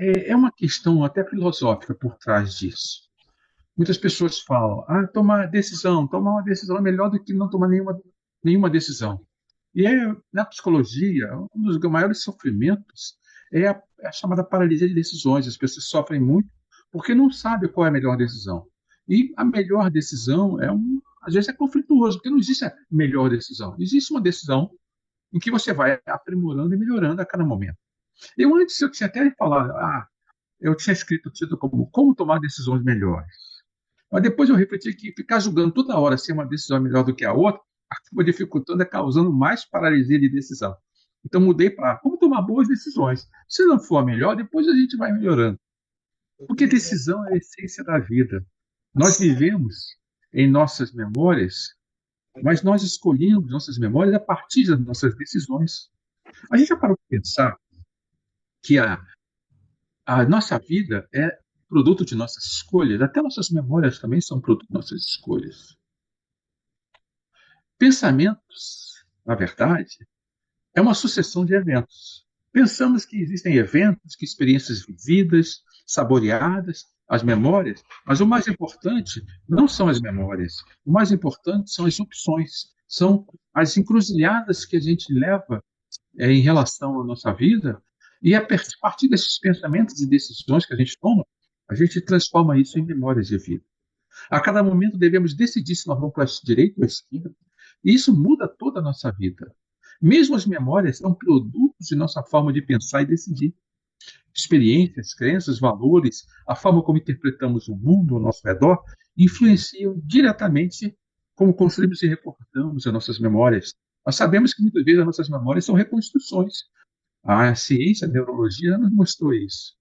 é uma questão até filosófica por trás disso. Muitas pessoas falam, tomar uma decisão é melhor do que não tomar nenhuma decisão. E na psicologia, um dos maiores sofrimentos é a chamada paralisia de decisões. As pessoas sofrem muito porque não sabem qual é a melhor decisão. E a melhor decisão às vezes é conflituoso, porque não existe a melhor decisão. Existe uma decisão em que você vai aprimorando e melhorando a cada momento. Eu tinha até falado, eu tinha escrito o título como tomar decisões melhores. Mas depois eu refleti que ficar julgando toda hora se uma decisão é melhor do que a outra, acaba dificultando, causando mais paralisia de decisão. Então mudei para como tomar boas decisões. Se não for a melhor, depois a gente vai melhorando. Porque decisão é a essência da vida. Nós vivemos em nossas memórias, mas nós escolhemos nossas memórias a partir das nossas decisões. A gente já parou para pensar que a nossa vida é produto de nossas escolhas, até nossas memórias também são produto de nossas escolhas. Pensamentos, na verdade, é uma sucessão de eventos. Pensamos que existem eventos, que experiências vividas, saboreadas, as memórias, mas o mais importante não são as memórias. O mais importante são as opções, são as encruzilhadas que a gente leva em relação à nossa vida, e a partir desses pensamentos e decisões que a gente toma, a gente transforma isso em memórias de vida. A cada momento devemos decidir se nós vamos para a direita ou a esquerda, e isso muda toda a nossa vida. Mesmo as memórias são produtos de nossa forma de pensar e decidir. Experiências, crenças, valores, a forma como interpretamos o mundo ao nosso redor, influenciam diretamente como construímos e recordamos as nossas memórias. Nós sabemos que muitas vezes as nossas memórias são reconstruções. A ciência, a neurologia nos mostrou isso.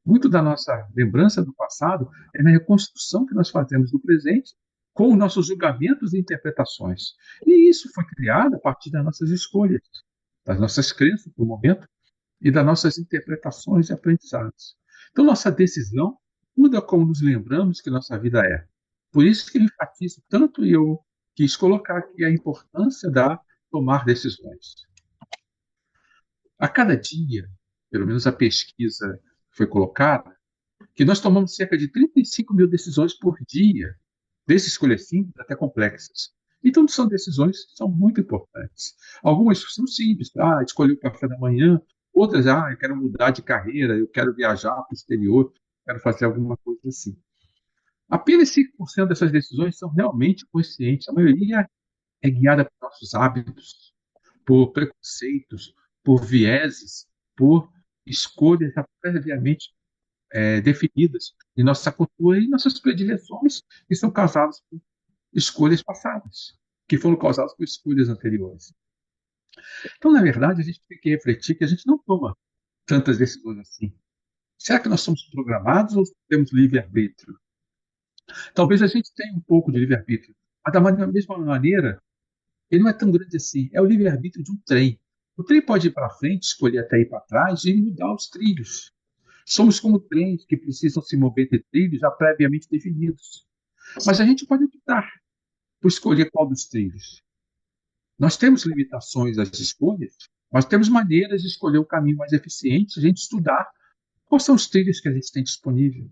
Muito da nossa lembrança do passado é na reconstrução que nós fazemos do presente com os nossos julgamentos e interpretações. E isso foi criado a partir das nossas escolhas, das nossas crenças no momento e das nossas interpretações e aprendizados. Então, nossa decisão muda como nos lembramos que nossa vida é. Por isso que eu enfatizo tanto e eu quis colocar aqui a importância da tomar decisões. A cada dia, pelo menos a pesquisa foi colocada, que nós tomamos cerca de 35 mil decisões por dia, desde escolhas simples até complexas. Então, são decisões que são muito importantes. Algumas são simples, escolher o café da manhã, outras, eu quero mudar de carreira, eu quero viajar para o exterior, quero fazer alguma coisa assim. Apenas 5% dessas decisões são realmente conscientes, a maioria é guiada por nossos hábitos, por preconceitos, por vieses, por escolhas previamente definidas em nossa cultura e nossas predileções, que são causadas por escolhas passadas, que foram causadas por escolhas anteriores. Então, na verdade, a gente tem que refletir que a gente não toma tantas decisões assim. Será que nós somos programados ou temos livre-arbítrio? Talvez a gente tenha um pouco de livre-arbítrio, mas da mesma maneira, ele não é tão grande assim. É o livre-arbítrio de um trem. O trem pode ir para frente, escolher até ir para trás e mudar os trilhos. Somos como trens que precisam se mover de trilhos já previamente definidos. Mas a gente pode optar por escolher qual dos trilhos. Nós temos limitações às escolhas, mas temos maneiras de escolher o caminho mais eficiente, se a gente estudar quais são os trilhos que a gente tem disponível.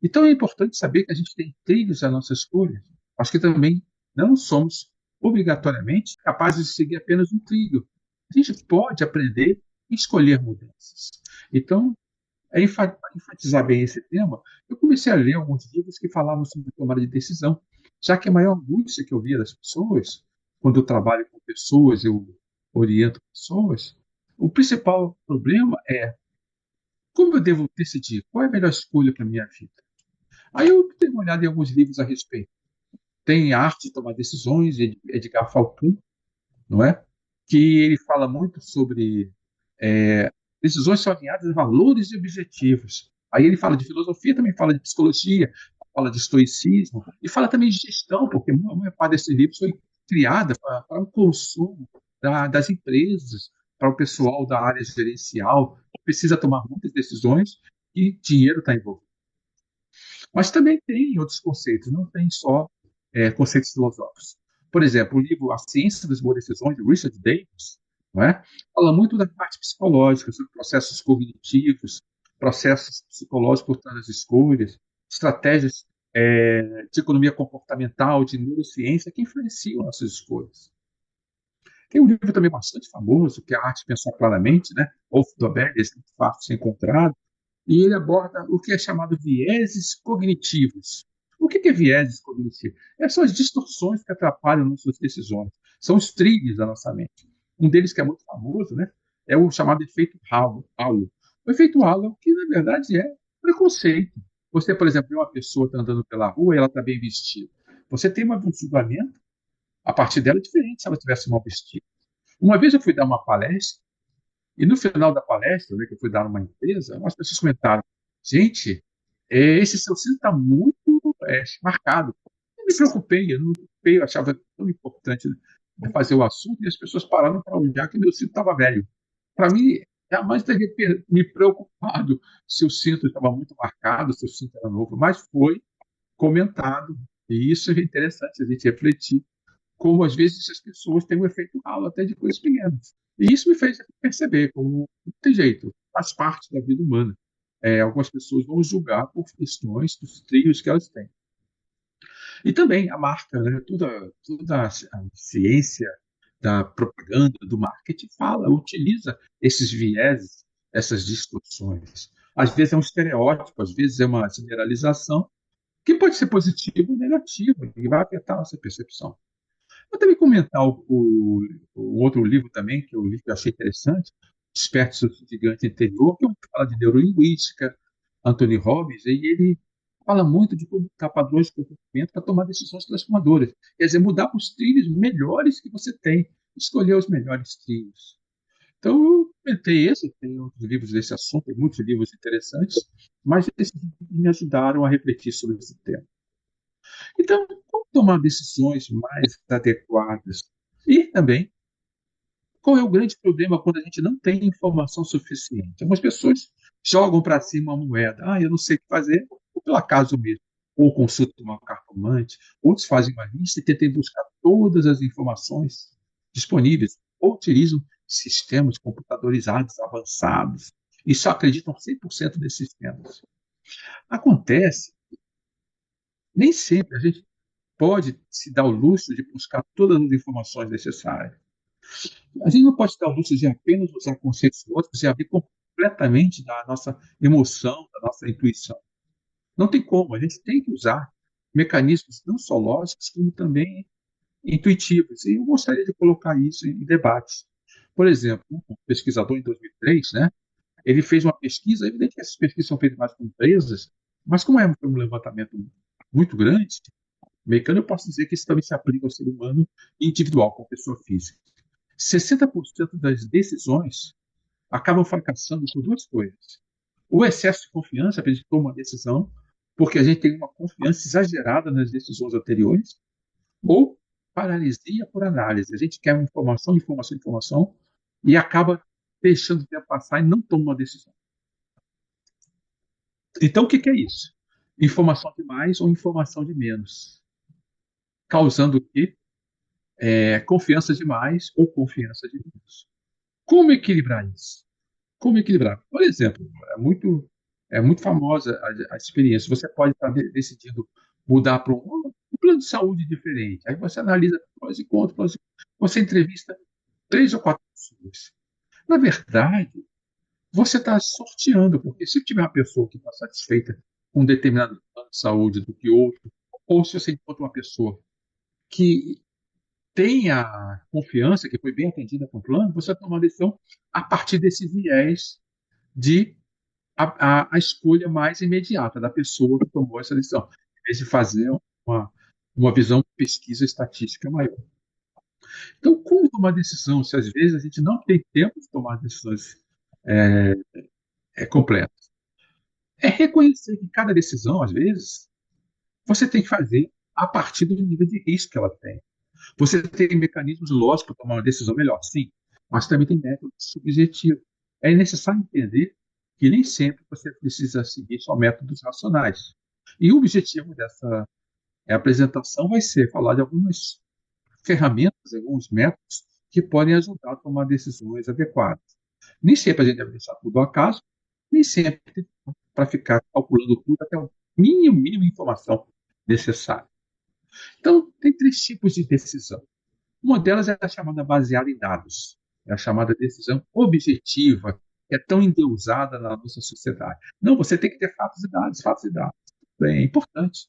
Então é importante saber que a gente tem trilhos à nossa escolha, mas que também não somos obrigatoriamente capazes de seguir apenas um trilho. A gente pode aprender e escolher mudanças. Então, enfatizar bem esse tema, eu comecei a ler alguns livros que falavam sobre tomada de decisão, já que a maior angústia que eu via das pessoas, quando eu trabalho com pessoas, eu oriento pessoas, o principal problema é como eu devo decidir, qual é a melhor escolha para a minha vida. Aí eu dei uma olhada em alguns livros a respeito. Tem A Arte de Tomar Decisões, de Edgar Falcão, não é? Que ele fala muito sobre decisões são alinhadas a valores e objetivos. Aí ele fala de filosofia, também fala de psicologia, fala de estoicismo, e fala também de gestão, porque a maior parte desses livros foi criada para o consumo das empresas, para o pessoal da área gerencial, que precisa tomar muitas decisões e dinheiro está envolvido. Mas também tem outros conceitos, não tem só conceitos filosóficos. Por exemplo, o livro A Ciência das Boas Decisões, de Richard Davis, não é? Fala muito da parte psicológica, sobre processos cognitivos, processos psicológicos por trás das escolhas, estratégias de economia comportamental, de neurociência, que influenciam nossas escolhas. Tem um livro também bastante famoso, que é A Arte de Pensar Claramente, né? Wolf Dobelli, esse Fácil Ser Encontrado, e ele aborda o que é chamado vieses cognitivos. O que é vieses cognitivos? São as distorções que atrapalham nossas decisões. São os trilhos da nossa mente. Um deles que é muito famoso, né, é o chamado efeito halo. O efeito halo é o que, na verdade, é preconceito. Você, por exemplo, vê uma pessoa tá andando pela rua e ela está bem vestida. Você tem um julgamento a partir dela diferente se ela tivesse mal vestida. Uma vez eu fui dar uma palestra e no final da palestra, né, que eu fui dar numa empresa, algumas pessoas comentaram: gente, esse seu cinto está muito marcado. Eu me preocupei, eu não me preocupei, eu achava tão importante, né, fazer o assunto e as pessoas pararam para olhar que meu cinto estava velho. Para mim, jamais teria me preocupado se o cinto estava muito marcado, se o cinto era novo, mas foi comentado. E isso é interessante a gente refletir como às vezes as pessoas têm um efeito halo até de coisas pequenas. E isso me fez perceber como não tem jeito, faz parte da vida humana. Algumas pessoas vão julgar por questões dos trios que elas têm. E também a marca, né? Toda a ciência da propaganda, do marketing, utiliza esses vieses, essas distorções. Às vezes é um estereótipo, às vezes é uma generalização, que pode ser positiva ou negativa, e vai afetar a nossa percepção. Vou também comentar o outro livro também, que eu li que eu achei interessante, Desperte seu gigante interior, que é um que fala de neurolinguística, Anthony Robbins, e ele fala muito de como buscar padrões de comportamento para tomar decisões transformadoras. Quer dizer, mudar os trilhos melhores que você tem, escolher os melhores trilhos. Então, eu comentei esse, tem outros livros desse assunto, tem muitos livros interessantes, mas esses me ajudaram a refletir sobre esse tema. Então, como tomar decisões mais adequadas? E também, qual é o grande problema quando a gente não tem informação suficiente? Algumas pessoas jogam para cima uma moeda. Eu não sei o que fazer, ou pelo acaso mesmo. Ou consultam uma cartomante, outros fazem uma lista e tentam buscar todas as informações disponíveis, ou utilizam sistemas computadorizados avançados e só acreditam 100% desses sistemas. Acontece, nem sempre a gente pode se dar o luxo de buscar todas as informações necessárias. A gente não pode se dar o luxo de apenas usar conceitos lógicos e abrir completamente da nossa emoção, da nossa intuição. Não tem como, a gente tem que usar mecanismos não só lógicos, como também intuitivos. E eu gostaria de colocar isso em debate. Por exemplo, um pesquisador em 2003, né, ele fez uma pesquisa, é evidente que essas pesquisas são feitas mais com empresas, mas como é um levantamento muito grande, mecânico, eu posso dizer que isso também se aplica ao ser humano individual, com a pessoa física. 60% das decisões acabam fracassando por duas coisas. O excesso de confiança, para a gente tomar uma decisão, porque a gente tem uma confiança exagerada nas decisões anteriores, ou paralisia por análise. A gente quer informação, informação, informação, e acaba deixando o tempo passar e não toma uma decisão. Então, o que é isso? Informação de mais ou informação de menos? Causando o quê? Confiança de mais ou confiança de menos. Como equilibrar isso? Como equilibrar? Por exemplo, é muito famosa a experiência. Você pode estar decidindo mudar para um plano de saúde diferente. Aí você analisa prós e contras, você entrevista 3 ou 4 pessoas. Na verdade, você está sorteando, porque se tiver uma pessoa que está satisfeita com um determinado plano de saúde do que outro, ou se você encontra uma pessoa que tenha confiança, que foi bem atendida com o plano, você toma uma decisão a partir desse viés de a escolha mais imediata da pessoa que tomou essa decisão, em vez de fazer uma visão de pesquisa estatística maior. Então, como tomar decisão se às vezes a gente não tem tempo de tomar decisões é, completas? É reconhecer que cada decisão, às vezes, você tem que fazer a partir do nível de risco que ela tem. Você tem mecanismos lógicos para tomar uma decisão melhor, sim, mas também tem métodos subjetivos. É necessário entender que nem sempre você precisa seguir só métodos racionais. E o objetivo dessa apresentação vai ser falar de algumas ferramentas, alguns métodos que podem ajudar a tomar decisões adequadas. Nem sempre a gente deve deixar tudo ao acaso, Nem sempre para ficar calculando tudo até o mínimo de informação necessária. Então, tem três tipos de decisão. Uma delas é a chamada baseada em dados, é a chamada decisão objetiva, que é tão endeusada na nossa sociedade. Não, você tem que ter fatos e dados, fatos e dados. Bem, é importante.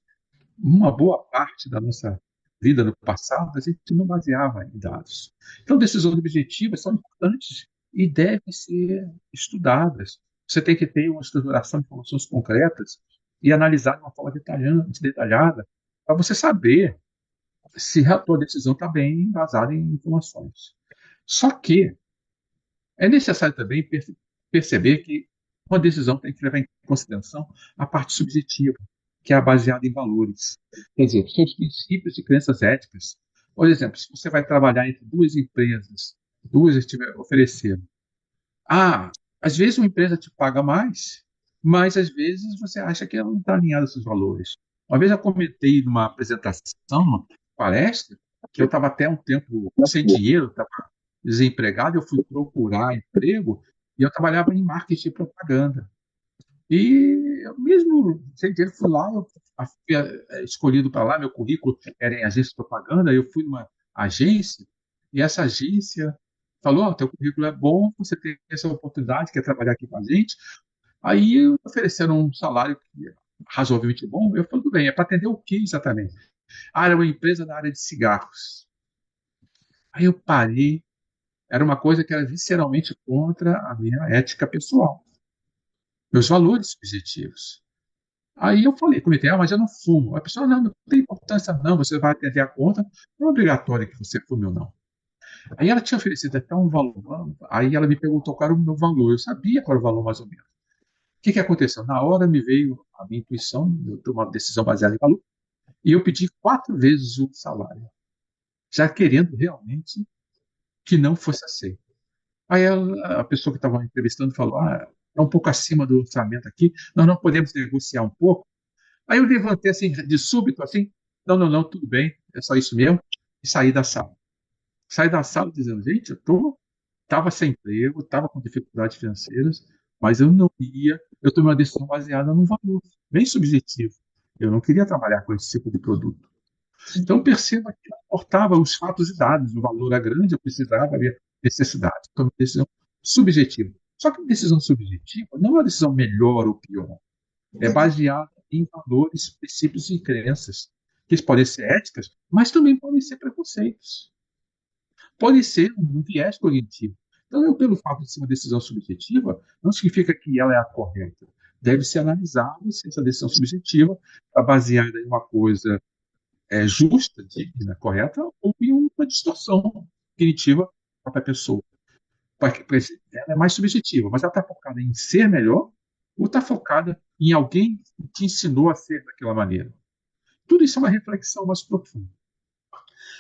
Uma boa parte da nossa vida no passado, a gente não baseava em dados. Então, decisões objetivas são importantes e devem ser estudadas. Você tem que ter uma estruturação de informações concretas e analisar de uma forma detalhada para você saber se a tua decisão está bem embasada em informações. Só que é necessário também perceber que uma decisão tem que levar em consideração a parte subjetiva, que é baseada em valores. Quer dizer, seus princípios e crenças éticas. Por exemplo, se você vai trabalhar entre duas empresas, duas estiver oferecendo. Ah, às vezes uma empresa te paga mais, mas às vezes você acha que ela não está alinhada aos seus valores. Uma vez eu comentei numa apresentação, numa palestra, que eu estava até um tempo sem dinheiro, estava desempregado, eu fui procurar emprego e eu trabalhava em marketing e propaganda. E eu mesmo sem dinheiro fui lá, eu fui escolhido para lá, meu currículo era em agência de propaganda, eu fui numa agência e essa agência falou, oh, teu currículo é bom, você tem essa oportunidade, quer trabalhar aqui com a gente. Aí ofereceram um salário razoavelmente bom, eu falei, tudo bem, é para atender o que exatamente? Ah, era uma empresa na área de cigarros. Aí eu parei, era uma coisa que era visceralmente contra a minha ética pessoal, meus valores subjetivos. Aí eu falei, comentei, mas eu não fumo. A pessoa, não tem importância não, você vai atender a conta, não é obrigatório que você fume ou não. Aí ela tinha oferecido até um valor, aí ela me perguntou qual era o meu valor, eu sabia qual era o valor mais ou menos. O que aconteceu? Na hora me veio a minha intuição, eu tomei uma decisão baseada em valor, e eu pedi 4 vezes o salário, já querendo realmente que não fosse aceito. Aí a pessoa que estava entrevistando falou, é um pouco acima do orçamento aqui, nós não podemos negociar um pouco. Aí eu levantei assim, de súbito, assim, não, tudo bem, é só isso mesmo, e saí da sala. Saí da sala dizendo, gente, estava sem emprego, estava com dificuldades financeiras, mas eu não ia, eu tomei uma decisão baseada num valor bem subjetivo. Eu não queria trabalhar com esse tipo de produto. Então perceba que não importava os fatos e dados, o valor era grande, eu precisava, havia necessidade. Tomei uma decisão subjetiva. Só que decisão subjetiva não é uma decisão melhor ou pior, é baseada em valores, princípios e crenças, que podem ser éticas, mas também podem ser preconceitos. Pode ser um viés cognitivo. Então, pelo fato de ser uma decisão subjetiva, não significa que ela é a correta. Deve ser analisado se essa decisão subjetiva está baseada em uma coisa justa, digna, correta, ou em uma distorção cognitiva da própria pessoa. Ela é mais subjetiva, mas ela está focada em ser melhor ou está focada em alguém que te ensinou a ser daquela maneira. Tudo isso é uma reflexão mais profunda.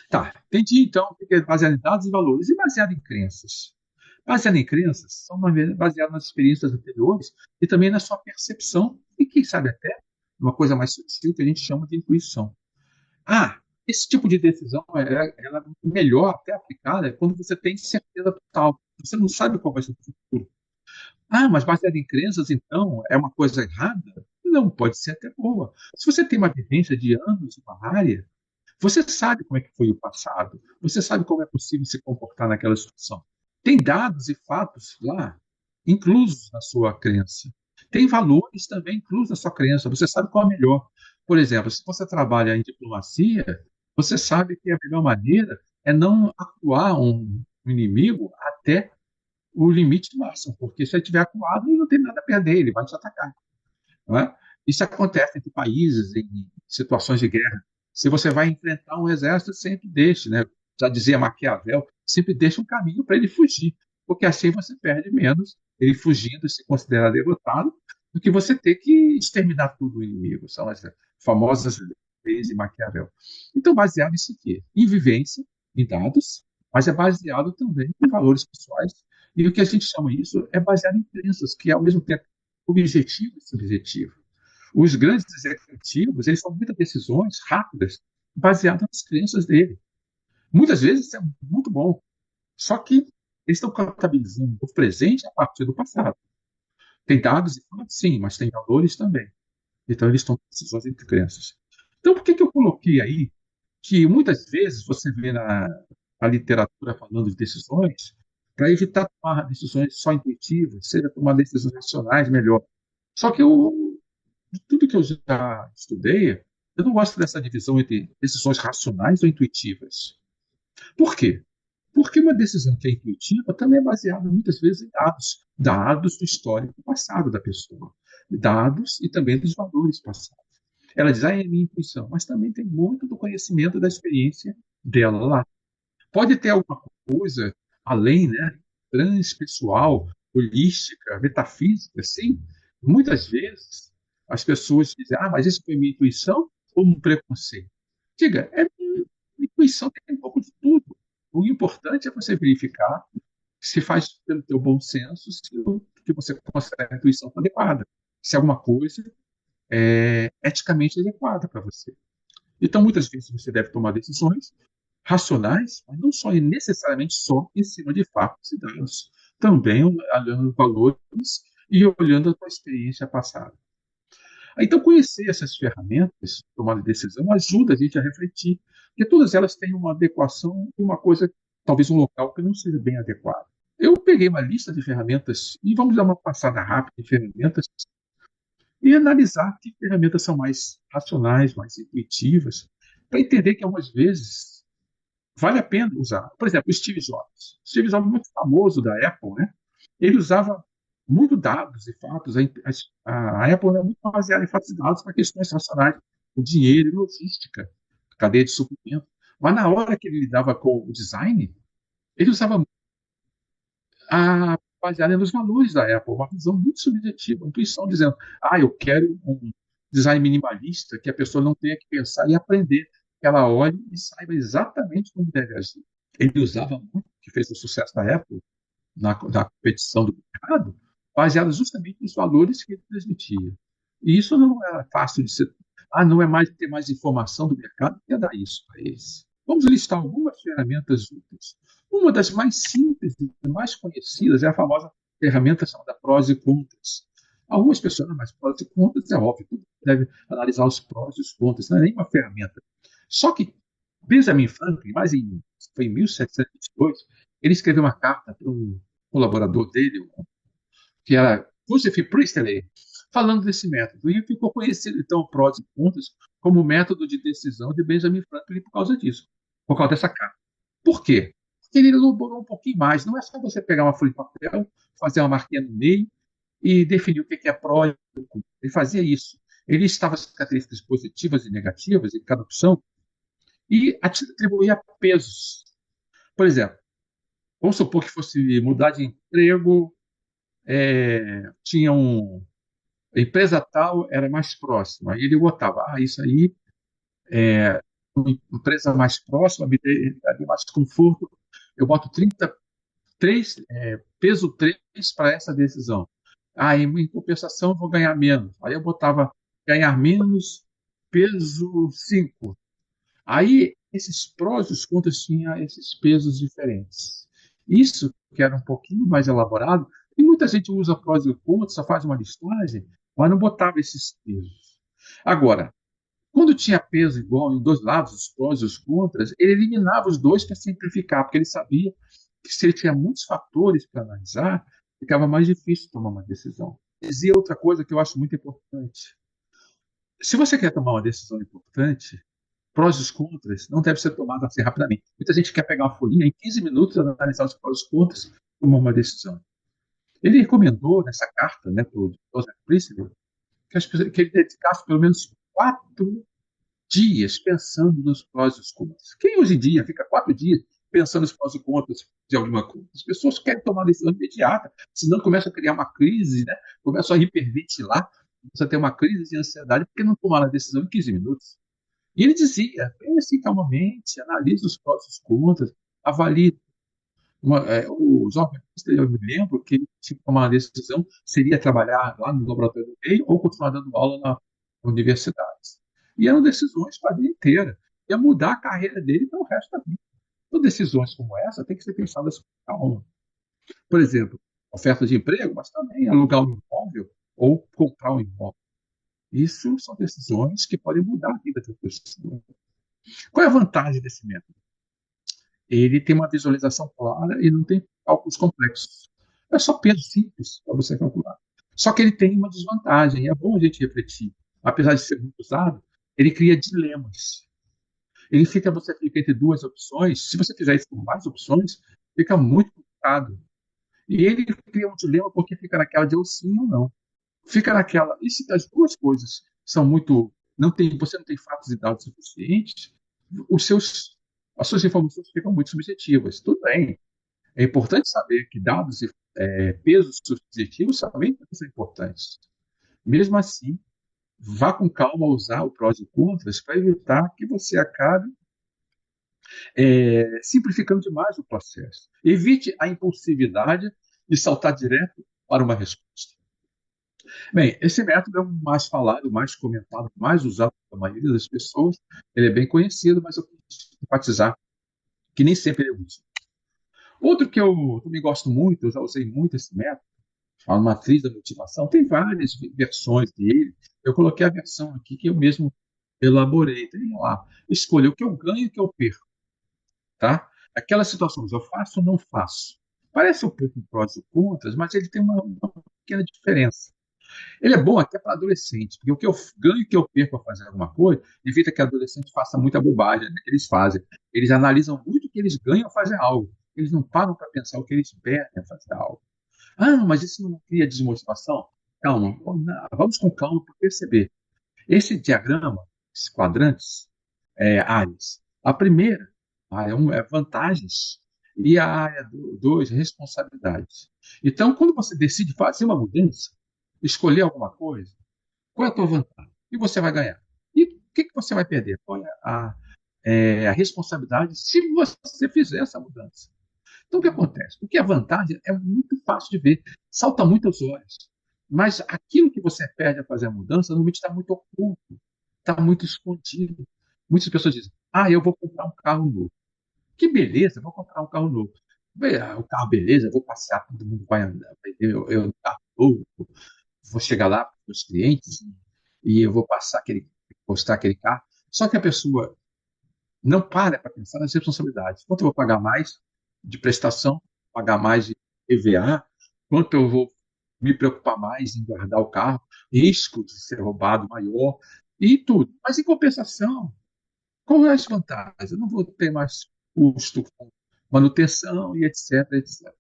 Tá, entendi então que é baseado em dados e valores. E baseado em crenças? Baseado em crenças, são baseadas nas experiências anteriores e também na sua percepção, e quem sabe até uma coisa mais sutil que a gente chama de intuição. Esse tipo de decisão ela é melhor até aplicada quando você tem certeza total. Você não sabe qual vai ser o futuro. Mas baseado em crenças, então, é uma coisa errada? Não, pode ser até boa. Se você tem uma vivência de anos em uma área, você sabe como é que foi o passado, você sabe como é possível se comportar naquela situação. Tem dados e fatos lá, inclusos na sua crença. Tem valores também inclusos na sua crença, você sabe qual é melhor. Por exemplo, se você trabalha em diplomacia, você sabe que a melhor maneira é não atuar um inimigo até o limite máximo, porque se ele tiver acuado, ele não tem nada a perder, ele vai te atacar. Não é? Isso acontece entre países, em situações de guerra. Se você vai enfrentar um exército, sempre deixe, né? Já dizia Maquiavel, sempre deixe um caminho para ele fugir, porque assim você perde menos, ele fugindo e se considera derrotado, do que você ter que exterminar tudo o inimigo. São as famosas leis de Maquiavel. Então, baseado nisso aqui, em vivência, em dados, mas é baseado também em valores pessoais, e o que a gente chama isso é baseado em crenças, que é ao mesmo tempo objetivo e subjetivo. Os grandes executivos, eles tomam muitas decisões rápidas, baseadas nas crenças dele. Muitas vezes isso é muito bom, só que eles estão contabilizando o presente a partir do passado. Tem dados e fatos, sim, mas tem valores também. Então, eles tomam decisões entre crenças. Então, por que, que eu coloquei aí que muitas vezes você vê na literatura falando de decisões, para evitar tomar decisões só intuitivas, seja tomar decisões racionais melhor. Só que de tudo que eu já estudei, eu não gosto dessa divisão entre decisões racionais ou intuitivas. Por quê? Porque uma decisão que é intuitiva também é baseada muitas vezes em dados, dados do histórico passado da pessoa, dados e também dos valores passados. Ela diz, é minha intuição, mas também tem muito do conhecimento da experiência dela lá. Pode ter alguma coisa além, né, transpessoal, holística, metafísica, sim. Muitas vezes as pessoas dizem, mas isso foi minha intuição ou um preconceito? Diga, é minha intuição, tem um pouco de tudo. O importante é você verificar se faz pelo teu bom senso, se o que você considera a intuição está adequada. Se alguma coisa é eticamente adequada para você. Então, muitas vezes você deve tomar decisões racionais, mas não só e necessariamente só em cima de fatos e dados, também olhando valores e olhando a tua experiência passada. Então, conhecer essas ferramentas de tomada de decisão ajuda a gente a refletir, porque todas elas têm uma adequação e uma coisa, talvez um local que não seja bem adequado. Eu peguei uma lista de ferramentas e vamos dar uma passada rápida em ferramentas e analisar que ferramentas são mais racionais, mais intuitivas, para entender que algumas vezes vale a pena usar. Por exemplo, o Steve Jobs. Steve Jobs, muito famoso da Apple, né? Ele usava muito dados e fatos. A Apple era muito baseada em fatos e dados para questões racionais, o dinheiro e logística, cadeia de suprimento. Mas na hora que ele lidava com o design, ele usava baseada nos valores da Apple, uma visão muito subjetiva, uma intuição dizendo, eu quero um design minimalista que a pessoa não tenha que pensar e aprender, que ela olhe e saiba exatamente como deve agir. Ele usava muito, que fez o sucesso da Apple na competição do mercado, baseado justamente nos valores que ele transmitia. E isso não era fácil de ser. Não é mais ter mais informação do mercado que é dar isso para eles. Vamos listar algumas ferramentas úteis. Uma das mais simples e mais conhecidas é a famosa ferramenta chamada prós e contras. Algumas pessoas, mas prós e contras é óbvio, tudo deve analisar os prós e os contras, não é nem uma ferramenta. Só que Benjamin Franklin, foi em 1722, ele escreveu uma carta para um colaborador dele, que era Joseph Priestley, falando desse método. E ficou conhecido, então, prós e contras, como método de decisão de Benjamin Franklin por causa disso, por causa dessa carta. Por quê? Porque ele elaborou um pouquinho mais. Não é só você pegar uma folha de papel, fazer uma marquinha no meio e definir o que é pró e contra. Ele fazia isso. Ele listava as características positivas e negativas em cada opção e atribuía pesos. Por exemplo, vamos supor que fosse mudar de emprego, tinha a empresa tal era mais próxima. Aí ele botava, isso aí, uma empresa mais próxima me daria mais conforto. Eu boto 33, peso 3 para essa decisão. Em compensação, eu vou ganhar menos. Aí eu botava ganhar menos, peso 5. Aí, esses prós e os contras tinham esses pesos diferentes. Isso que era um pouquinho mais elaborado, e muita gente usa prós e contras, só faz uma listagem, mas não botava esses pesos. Agora, quando tinha peso igual em dois lados, os prós e os contras, ele eliminava os dois para simplificar, porque ele sabia que se ele tinha muitos fatores para analisar, ficava mais difícil tomar uma decisão. Dizia outra coisa que eu acho muito importante. Se você quer tomar uma decisão importante, prós e contras não deve ser tomado assim rapidamente. Muita gente quer pegar uma folhinha em 15 minutos, analisar os prós e contras, tomar uma decisão. Ele recomendou nessa carta, né, para o Joseph Priestley, que ele dedicasse pelo menos 4 dias pensando nos prós e os contras. Quem hoje em dia fica 4 dias pensando nos prós e contras de alguma coisa? As pessoas querem tomar decisão imediata, senão começa a criar uma crise, né? Começa a hiperventilar, começa a ter uma crise de ansiedade porque não tomaram a decisão em 15 minutos. E ele dizia, pense calmamente, analise os prós e os contras, avalie. O jovem, eu me lembro que ele tinha que tomar uma decisão, seria trabalhar lá no laboratório do meio ou continuar dando aula na universidade. E eram decisões para a vida inteira. Ia mudar a carreira dele para o resto da vida. Então, decisões como essa têm que ser pensadas com calma. Por exemplo, oferta de emprego, mas também alugar um imóvel ou comprar um imóvel. Isso são decisões que podem mudar a vida da pessoa. Qual é a vantagem desse método? Ele tem uma visualização clara e não tem cálculos complexos. É só peso simples para você calcular. Só que ele tem uma desvantagem, e é bom a gente refletir. Apesar de ser muito usado, ele cria dilemas. Você fica entre duas opções. Se você fizer isso com mais opções, fica muito complicado. E ele cria um dilema porque fica naquela de ou sim ou não. Fica naquela. E se as duas coisas são muito. Você não tem fatos e dados suficientes, os seus, as suas informações ficam muito subjetivas. Tudo bem. É importante saber que dados e pesos subjetivos também são importantes. Mesmo assim, vá com calma usar o prós e contras para evitar que você acabe simplificando demais o processo. Evite a impulsividade de saltar direto para uma resposta. Bem, esse método é o mais falado, mais comentado, mais usado pela maioria das pessoas. Ele é bem conhecido, mas eu quis enfatizar que nem sempre ele é útil. Outro que eu também gosto muito, eu já usei muito esse método, a matriz da motivação, tem várias versões dele. Eu coloquei a versão aqui que eu mesmo elaborei. Tem lá, escolha o que eu ganho e o que eu perco. Tá? Aquelas situações, eu faço ou não faço. Parece um pouco prós e contras, mas ele tem uma pequena diferença. Ele é bom até para adolescente, porque o que eu ganho e o que eu perco a fazer alguma coisa evita que adolescente faça muita bobagem, né, que eles fazem. Eles analisam muito o que eles ganham a fazer algo. Eles não param para pensar o que eles perdem a fazer algo. Ah, mas isso não cria desmotivação? Calma, vamos com calma para perceber. Esse diagrama, esses quadrantes, áreas. A primeira área é vantagens e a área 2, responsabilidades. Então, quando você decide fazer uma mudança, escolher alguma coisa, qual é a tua vantagem? E você vai ganhar. E o que você vai perder? Qual é a responsabilidade se você fizer essa mudança? Então, o que acontece? O que é vantagem é muito fácil de ver, salta muito aos olhos. Mas aquilo que você perde a fazer a mudança, normalmente está muito oculto, está muito escondido. Muitas pessoas dizem: ah, eu vou comprar um carro novo. Que beleza, vou comprar um carro novo. O carro, beleza, vou passear, todo mundo vai andar, eu no carro novo, vou chegar lá para os meus clientes e eu vou postar aquele carro. Só que a pessoa não para pensar nas responsabilidades. Quanto eu vou pagar mais de prestação, pagar mais de EVA, quanto eu vou me preocupar mais em guardar o carro, risco de ser roubado maior e tudo. Mas, em compensação, qual é as vantagens? Eu não vou ter mais custo com manutenção e etc, etc.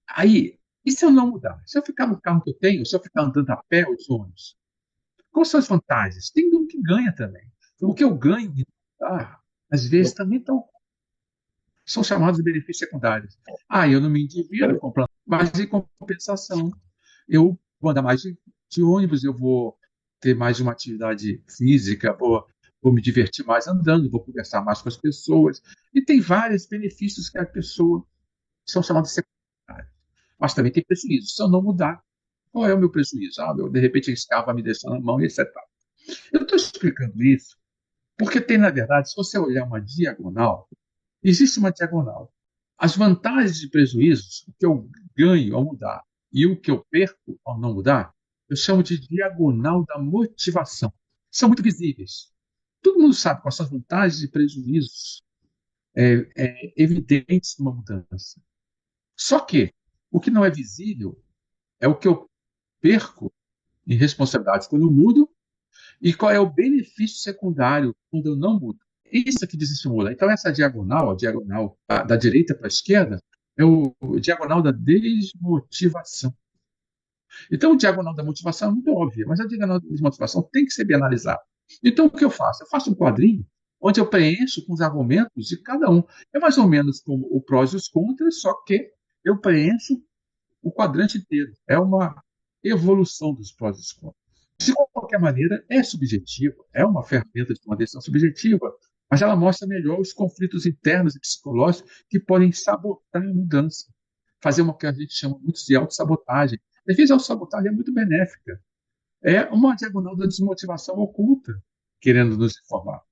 Aí, e se eu não mudar? Se eu ficar no carro que eu tenho, se eu ficar andando a pé, os ônibus, quais são as vantagens? Tem um que ganha também. Então, o que eu ganho em mudar, às vezes, também são chamados de benefícios secundários. Ah, eu não me endivido comprando, mas em compensação, eu vou andar mais de ônibus, eu vou ter mais uma atividade física, vou me divertir mais andando, vou conversar mais com as pessoas. E tem vários benefícios que a pessoa são chamados secundários. Mas também tem prejuízo. Se eu não mudar, qual é o meu prejuízo? De repente, esse carro vai me deixar na mão e etc. Eu estou explicando isso porque tem, na verdade, se você olhar uma diagonal, existe uma diagonal. As vantagens e prejuízos, o que eu ganho ao mudar e o que eu perco ao não mudar, eu chamo de diagonal da motivação. São muito visíveis. Todo mundo sabe quais são as vantagens e prejuízos evidentes de uma mudança. Só que o que não é visível é o que eu perco em responsabilidades quando eu mudo e qual é o benefício secundário quando eu não mudo. Isso que desestimula. Então, essa diagonal, a diagonal da direita para a esquerda, é o diagonal da desmotivação. Então, o diagonal da motivação é muito óbvio, mas a diagonal da desmotivação tem que ser bem analisada. Então, o que eu faço? Eu faço um quadrinho onde eu preencho com os argumentos de cada um. É mais ou menos como o prós e os contras, só que eu preencho o quadrante inteiro. É uma evolução dos prós e dos contras. De qualquer maneira, é subjetiva, é uma ferramenta de uma decisão subjetiva, mas ela mostra melhor os conflitos internos e psicológicos que podem sabotar a mudança, fazer uma que a gente chama muito de autossabotagem. Às vezes, a autossabotagem é muito benéfica. É uma diagonal da desmotivação oculta, querendo nos informar.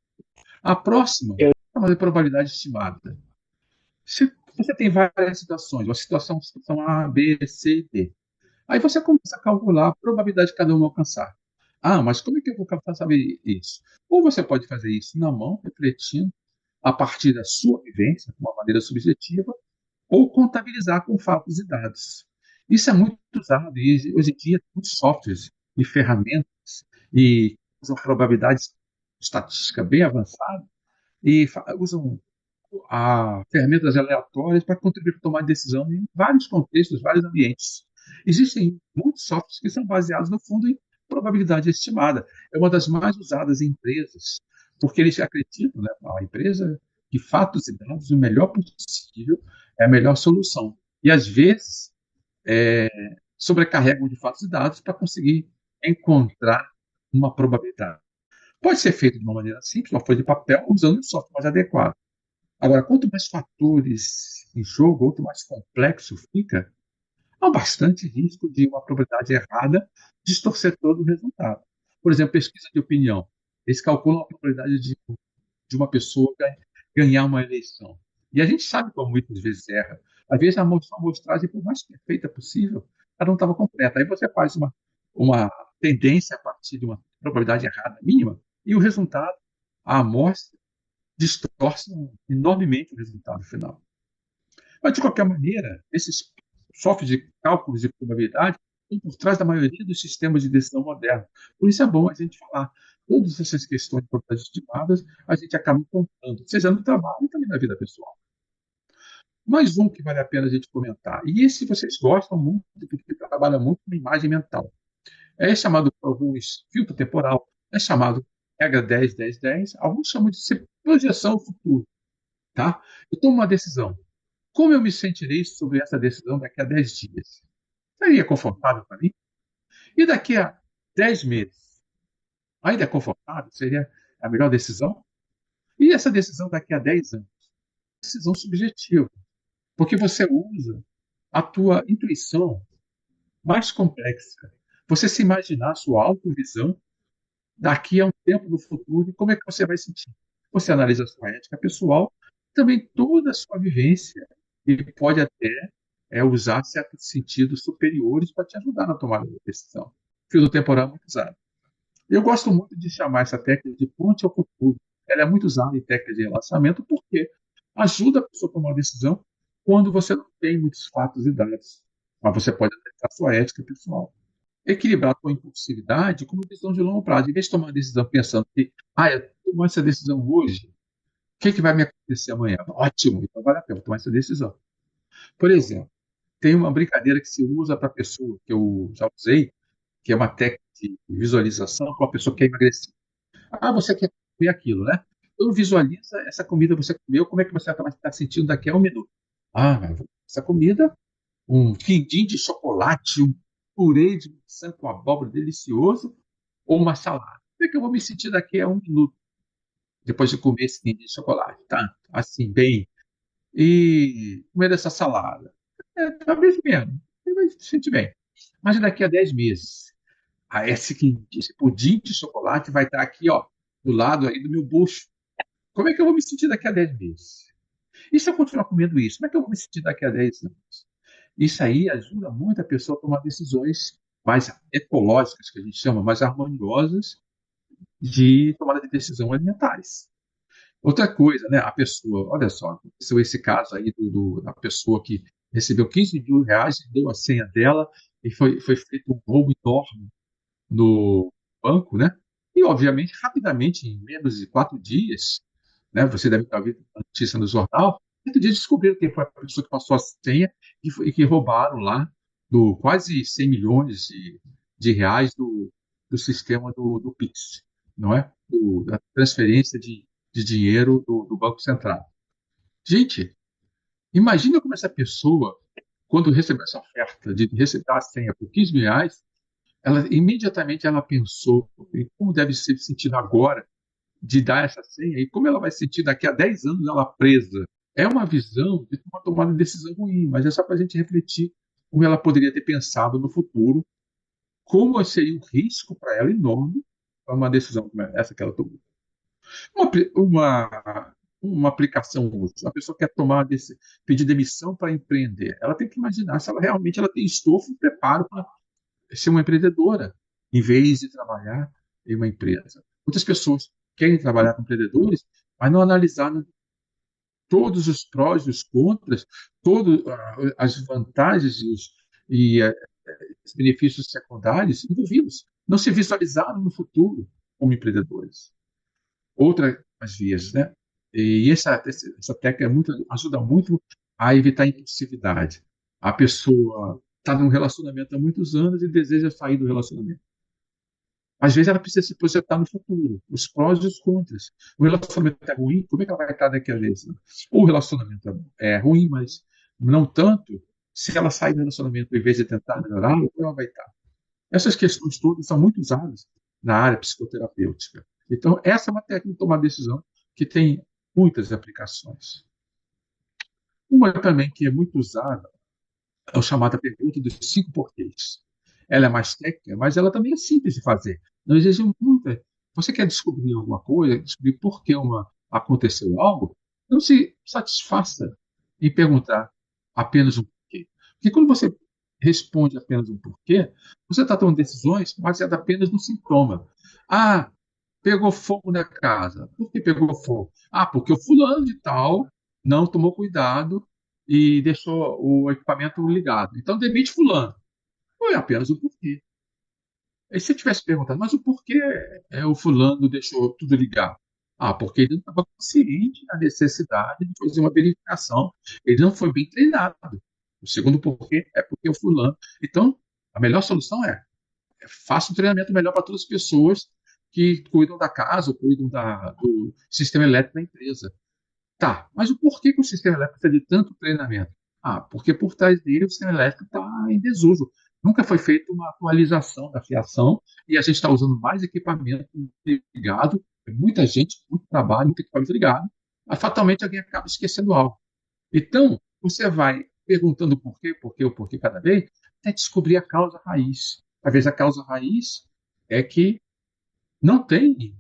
A próxima é uma probabilidade estimada. Se Você tem várias situações, situação A, B, C e D. Aí você começa a calcular a probabilidade de cada um alcançar. Ah, mas como é que eu vou saber isso? Ou você pode fazer isso na mão, refletindo, a partir da sua vivência, de uma maneira subjetiva, ou contabilizar com fatos e dados. Isso é muito usado e hoje em dia muitos softwares e ferramentas e usam probabilidades estatística bem avançada e usam ferramentas aleatórias para contribuir para tomar decisão em vários contextos, vários ambientes. Existem muitos softwares que são baseados, no fundo, em probabilidade estimada. É uma das mais usadas em empresas, porque eles acreditam, né, a empresa, que fatos e dados, o melhor possível, é a melhor solução. E, às vezes, é, sobrecarregam de fatos e dados para conseguir encontrar uma probabilidade. Pode ser feito de uma maneira simples, uma folha de papel, usando um software mais adequado. Agora, quanto mais fatores em jogo, quanto mais complexo fica, há bastante risco de uma probabilidade errada distorcer todo o resultado. Por exemplo, pesquisa de opinião. Eles calculam a probabilidade de uma pessoa ganhar uma eleição. E a gente sabe como muitas vezes erra. Às vezes a amostragem, por mais perfeita possível, ela não estava completa. Aí você faz uma tendência a partir de uma probabilidade errada mínima e o resultado, a amostra, distorcem enormemente o resultado final. Mas, de qualquer maneira, esses softwares de cálculos de probabilidade estão por trás da maioria dos sistemas de decisão modernos. Por isso é bom a gente falar. Todas essas questões de probabilidades estimadas, a gente acaba encontrando, seja no trabalho e também na vida pessoal. Mais um que vale a pena a gente comentar. E esse vocês gostam muito, porque trabalha muito com imagem mental. É chamado por alguns filtro temporal, é chamado regra 10-10-10, alguns chamam de projeção ao futuro. Tá? Eu tomo uma decisão. Como eu me sentirei sobre essa decisão daqui a 10 dias? Seria confortável para mim? E daqui a 10 meses? Ainda é confortável? Seria a melhor decisão? E essa decisão daqui a 10 anos? Decisão subjetiva, porque você usa a tua intuição mais complexa. Você se imaginar a sua autovisão daqui a um tempo no futuro e como é que você vai sentir. Você analisa a sua ética pessoal, também toda a sua vivência e pode até usar certos sentidos superiores para te ajudar na tomada de decisão. Fio temporal é muito usado. Eu gosto muito de chamar essa técnica de ponte ao futuro. Ela é muito usada em técnicas de relacionamento porque ajuda a pessoa a tomar uma decisão quando você não tem muitos fatos e dados. Mas você pode aplicar a sua ética pessoal. Equilibrar a tua impulsividade com uma decisão de longo prazo. Em vez de tomar uma decisão pensando que, eu tomo essa decisão hoje, o que vai me acontecer amanhã? Ótimo, então vale a pena tomar essa decisão. Por exemplo, tem uma brincadeira que se usa para a pessoa, que eu já usei, que é uma técnica de visualização para uma pessoa que quer emagrecer. Você quer comer aquilo, né? Então visualiza essa comida que você comeu, como é que você vai estar sentindo daqui a um minuto. Essa comida, um quindim de chocolate, um purê de maçã com abóbora delicioso, ou uma salada. Como é que eu vou me sentir daqui a um minuto, depois de comer esse quindim de chocolate? Tá? Assim, bem. E comer essa salada. Talvez menos. Você vai se sentir bem. Mas daqui a 10 meses, esse pudim de chocolate vai estar aqui, ó, do lado aí do meu bucho. Como é que eu vou me sentir daqui a 10 meses? E se eu continuar comendo isso, como é que eu vou me sentir daqui a 10 anos? Isso aí ajuda muito a pessoa a tomar decisões mais ecológicas, que a gente chama, mais harmoniosas, de tomada de decisão alimentares. Outra coisa, né? A pessoa, olha só, aconteceu esse caso aí da pessoa que recebeu 15 mil reais, deu a senha dela e foi feito um roubo enorme no banco, né? E, obviamente, rapidamente, em menos de 4 dias, né? Você deve ter ouvido a notícia no jornal, 4 dias descobriram quem foi a pessoa que passou a senha e que roubaram lá quase 100 milhões de reais do sistema do Pix, não é? Da transferência de dinheiro do Banco Central. Gente, imagina como essa pessoa, quando recebeu essa oferta de receber a senha por 15 mil reais, ela imediatamente ela pensou em como deve ser sentido agora de dar essa senha e como ela vai se sentir daqui a 10 anos ela presa. É uma visão de uma tomada de decisão ruim, mas é só para a gente refletir como ela poderia ter pensado no futuro, como seria um risco para ela enorme para uma decisão como essa que ela tomou. Uma uma aplicação útil. A pessoa quer pedir demissão para empreender. Ela tem que imaginar se ela tem estofo e preparo para ser uma empreendedora, em vez de trabalhar em uma empresa. Muitas pessoas querem trabalhar com empreendedores, mas não analisaram todos os prós e os contras, todas as vantagens os benefícios secundários envolvidos. Não se visualizaram no futuro como empreendedores. Outras vias, né? E essa técnica ajuda muito a evitar a impulsividade. A pessoa está num relacionamento há muitos anos e deseja sair do relacionamento. Às vezes ela precisa se projetar no futuro, os prós e os contras. O relacionamento é ruim, como é que ela vai estar daqui a vez? Né? O relacionamento é ruim, mas não tanto. Se ela sair do relacionamento em vez de tentar melhorar, como ela vai estar? Essas questões todas são muito usadas na área psicoterapêutica. Então, essa é uma técnica de tomar decisão que tem muitas aplicações. Uma também que é muito usada é a chamada pergunta dos 5 porquês. Ela é mais técnica, mas ela também é simples de fazer. Não exige muita. Você quer descobrir alguma coisa, descobrir por que aconteceu algo, não se satisfaça em perguntar apenas um porquê. Porque quando você responde apenas um porquê, você está tomando decisões baseadas apenas no sintoma. Ah, pegou fogo na casa. Por que pegou fogo? Ah, porque o fulano de tal não tomou cuidado e deixou o equipamento ligado. Então demite fulano. Foi apenas o porquê. E se eu tivesse perguntado, mas o porquê o fulano deixou tudo ligado? Ah, porque ele não estava consciente da necessidade de fazer uma verificação. Ele não foi bem treinado. O segundo porquê é porque o fulano. Então, a melhor solução faça um treinamento melhor para todas as pessoas que cuidam da casa ou cuidam do sistema elétrico da empresa. Tá, mas o porquê que o sistema elétrico precisa de tanto treinamento? Ah, porque por trás dele o sistema elétrico está em desuso. Nunca foi feita uma atualização da fiação e a gente está usando mais equipamento ligado, muita gente, muito trabalho, muito equipamento ligado, mas fatalmente alguém acaba esquecendo algo. Então, você vai perguntando o porquê cada vez, até descobrir a causa raiz. Às vezes a causa raiz é que não tem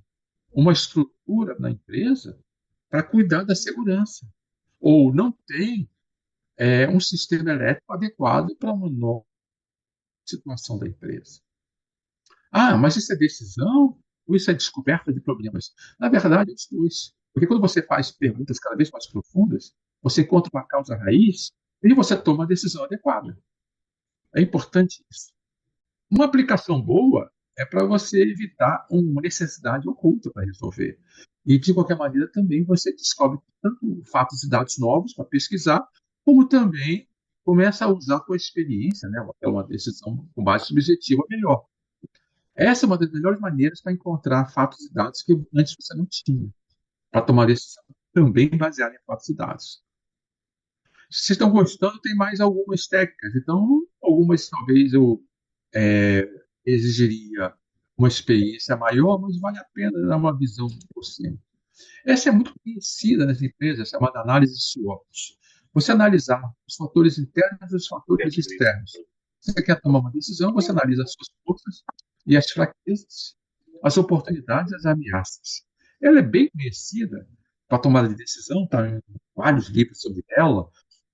uma estrutura na empresa para cuidar da segurança, ou não tem um sistema elétrico adequado para uma nova situação da empresa. Ah, mas isso é decisão ou isso é descoberta de problemas? Na verdade, os dois. Porque quando você faz perguntas cada vez mais profundas, você encontra uma causa raiz e você toma a decisão adequada. É importante isso. Uma aplicação boa é para você evitar uma necessidade oculta para resolver. E, de qualquer maneira, também você descobre tanto fatos e dados novos para pesquisar, como também começa a usar a sua experiência, né? É uma decisão com base subjetiva melhor. Essa é uma das melhores maneiras para encontrar fatos e dados que antes você não tinha, para tomar decisão também baseada em fatos e dados. Se vocês estão gostando, tem mais algumas técnicas. Então, algumas talvez eu exigiria uma experiência maior, mas vale a pena dar uma visão por cima. Essa é muito conhecida nas empresas, chamada análise SWOT. Você analisar os fatores internos e os fatores externos. Você quer tomar uma decisão, você analisa as suas forças e as fraquezas, as oportunidades e as ameaças. Ela é bem conhecida para tomada de decisão, está em vários livros sobre ela.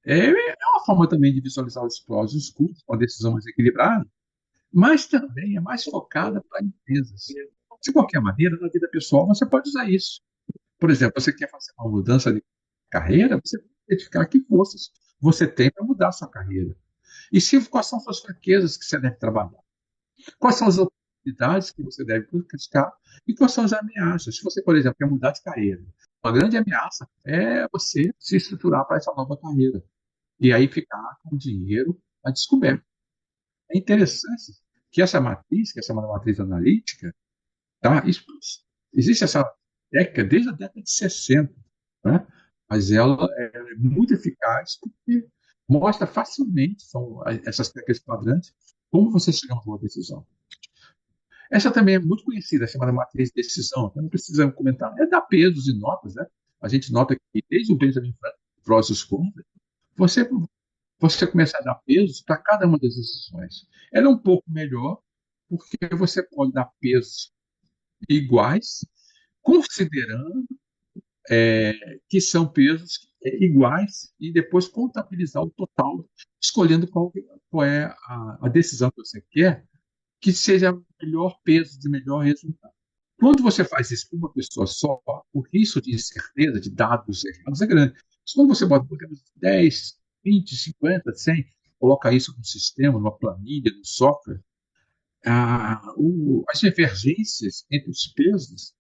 É uma forma também de visualizar os prós e os contras, uma decisão mais equilibrada, mas também é mais focada para empresas. De qualquer maneira, na vida pessoal, você pode usar isso. Por exemplo, você quer fazer uma mudança de carreira, você pode identificar que forças você tem para mudar a sua carreira. E quais são suas fraquezas que você deve trabalhar? Quais são as oportunidades que você deve buscar? E quais são as ameaças? Se você, por exemplo, quer mudar de carreira, uma grande ameaça é você se estruturar para essa nova carreira. E aí ficar com o dinheiro a descoberto. É interessante que essa matriz, que é uma matriz analítica, tá? Existe essa técnica desde a década de 60, né? Mas ela é muito eficaz porque mostra facilmente, são essas técnicas quadrantes, como você chega a uma boa decisão. Essa também é muito conhecida, chamada matriz de decisão, não precisa comentar, é dar pesos e notas, né? A gente nota que desde o Benjamin Franklin, prós e os contras, você, você começa a dar pesos para cada uma das decisões. Ela é um pouco melhor, porque você pode dar pesos iguais, considerando que são pesos iguais e depois contabilizar o total, escolhendo qual é a decisão que você quer que seja o melhor peso, de melhor resultado. Quando você faz isso com uma pessoa só, o risco de incerteza, de dados errados é grande. Mas quando você bota, por exemplo, 10, 20, 50, 100, coloca isso num sistema, numa planilha, num software, as divergências entre os pesos,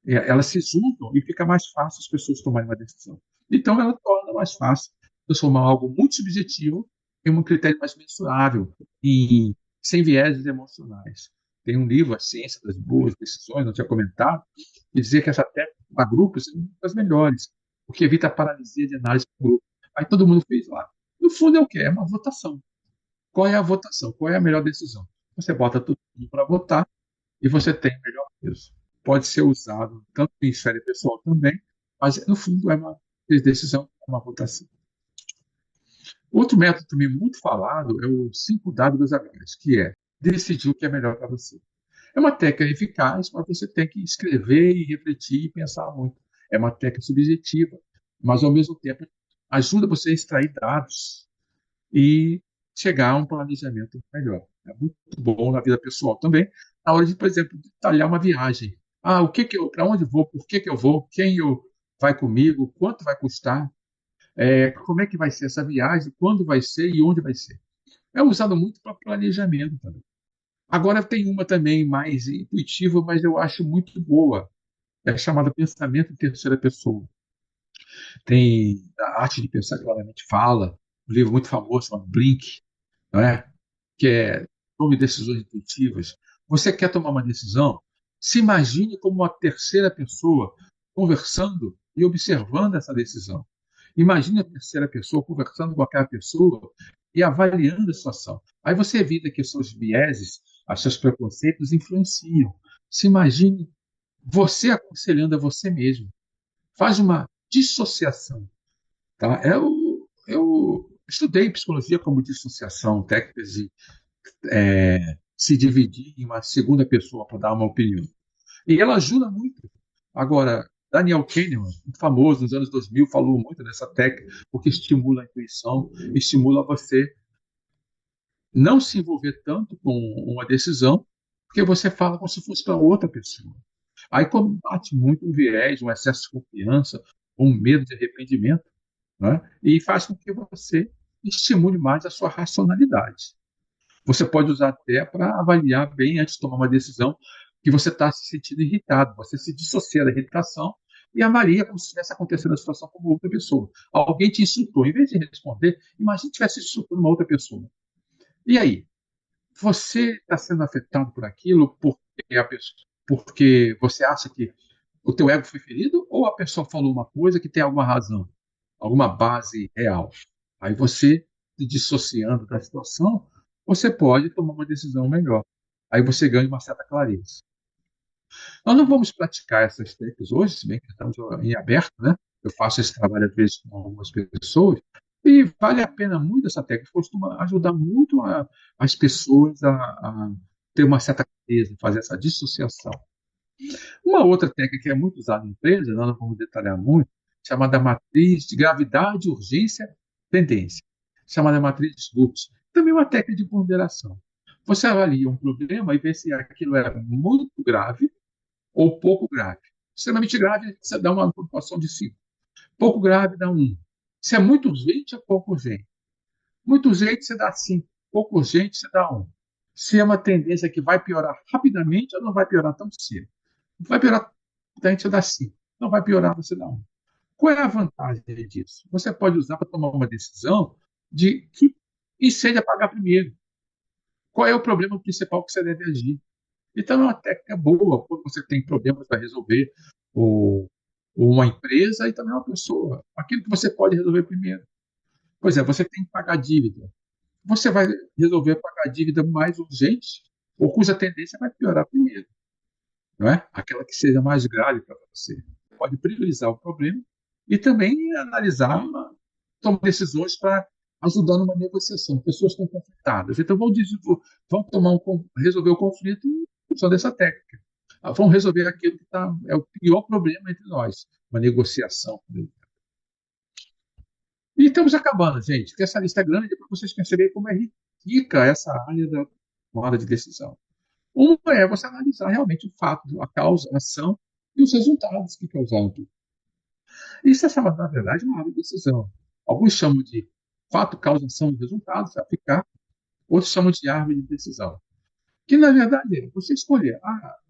elas se juntam e fica mais fácil as pessoas tomarem uma decisão. Então, ela torna mais fácil transformar algo muito subjetivo em um critério mais mensurável e sem vieses emocionais. Tem um livro, A Ciência das Boas Decisões, eu tinha comentado, que dizia que essa técnica para grupos é uma das melhores, porque evita a paralisia de análise para grupo. Aí todo mundo fez lá. No fundo é o quê? É uma votação. Qual é a votação? Qual é a melhor decisão? Você bota todo mundo para votar e você tem o melhor peso. Pode ser usado tanto em esfera pessoal também, mas no fundo é uma decisão, é uma votação. Outro método também muito falado é o 5W2H, que é decidir o que é melhor para você. É uma técnica eficaz, mas você tem que escrever e refletir e pensar muito. É uma técnica subjetiva, mas ao mesmo tempo ajuda você a extrair dados e chegar a um planejamento melhor. É muito bom na vida pessoal também, na hora de, por exemplo, detalhar uma viagem. Ah, para onde vou, por que eu vou, vai comigo, quanto vai custar, como é que vai ser essa viagem, quando vai ser e onde vai ser. É usado muito para planejamento também. Agora tem uma também mais intuitiva, mas eu acho muito boa. É chamada pensamento em terceira pessoa. Tem a arte de pensar claramente fala, um livro muito famoso chamado Blink, não é? Que é tome decisões intuitivas. Você quer tomar uma decisão? Se imagine como uma terceira pessoa conversando e observando essa decisão. Imagine a terceira pessoa conversando com aquela pessoa e avaliando a situação. Aí você evita que os seus vieses, os seus preconceitos influenciam. Se imagine você aconselhando a você mesmo. Faz uma dissociação. Tá? Eu estudei psicologia como dissociação, técnicas de se dividir em uma segunda pessoa para dar uma opinião. E ela ajuda muito. Agora, Daniel Kahneman, muito famoso nos anos 2000, falou muito dessa técnica, porque estimula a intuição, estimula você não se envolver tanto com uma decisão, porque você fala como se fosse para outra pessoa. Aí combate muito um viés, um excesso de confiança, um medo de arrependimento, né? E faz com que você estimule mais a sua racionalidade. Você pode usar até para avaliar bem antes de tomar uma decisão que você está se sentindo irritado. Você se dissocia da irritação e avalia como se estivesse acontecendo a situação com outra pessoa. Alguém te insultou. Em vez de responder, imagine que tivesse insultando uma outra pessoa. E aí? Você está sendo afetado por aquilo porque você acha que o teu ego foi ferido ou a pessoa falou uma coisa que tem alguma razão, alguma base real? Aí você, se dissociando da situação, você pode tomar uma decisão melhor. Aí você ganha uma certa clareza. Nós não vamos praticar essas técnicas hoje, se bem que estamos em aberto, né? Eu faço esse trabalho às vezes com algumas pessoas e vale a pena muito essa técnica. Costuma ajudar muito as pessoas a ter uma certa clareza, fazer essa dissociação. Uma outra técnica que é muito usada em empresas, nós não vamos detalhar muito, chamada matriz de gravidade, urgência, tendência, chamada matriz de Slutz. Também uma técnica de ponderação. Você avalia um problema e vê se aquilo é muito grave ou pouco grave. Extremamente grave, você dá uma pontuação de 5. Pouco grave, dá 1. Se é muito urgente, é pouco urgente. Muito urgente, você dá 5. Pouco urgente, você dá 1. Se é uma tendência que vai piorar rapidamente ou não vai piorar tão cedo. Vai piorar, então a gente dá 5. Não vai piorar, você dá 1. Qual é a vantagem disso? Você pode usar para tomar uma decisão de que incêndio apagar primeiro. Qual é o problema principal que você deve agir? Então, é uma técnica boa quando você tem problemas para resolver, ou, ou uma empresa e também uma pessoa. Aquilo que você pode resolver primeiro. Por exemplo, você tem que pagar dívida. Você vai resolver pagar a dívida mais urgente, ou cuja tendência vai piorar primeiro, não é? Aquela que seja mais grave para você. Pode priorizar o problema e também analisar, tomar decisões para ajudar numa negociação. Pessoas estão conflitadas. Então, vão resolver o conflito usando essa técnica. Vão resolver aquilo que é o pior problema entre nós. uma negociação. E estamos acabando, gente, porque essa lista é grande para vocês perceberem como é rica essa área da tomada de decisão. Uma é você analisar realmente o fato, a causa, a ação e os resultados que causaram tudo. Isso é chamado, na verdade, uma área de decisão. Alguns chamam de fato, causa, ação e resultados, aplicar. Outros chamam de árvore de decisão. Que, na verdade, é você escolher.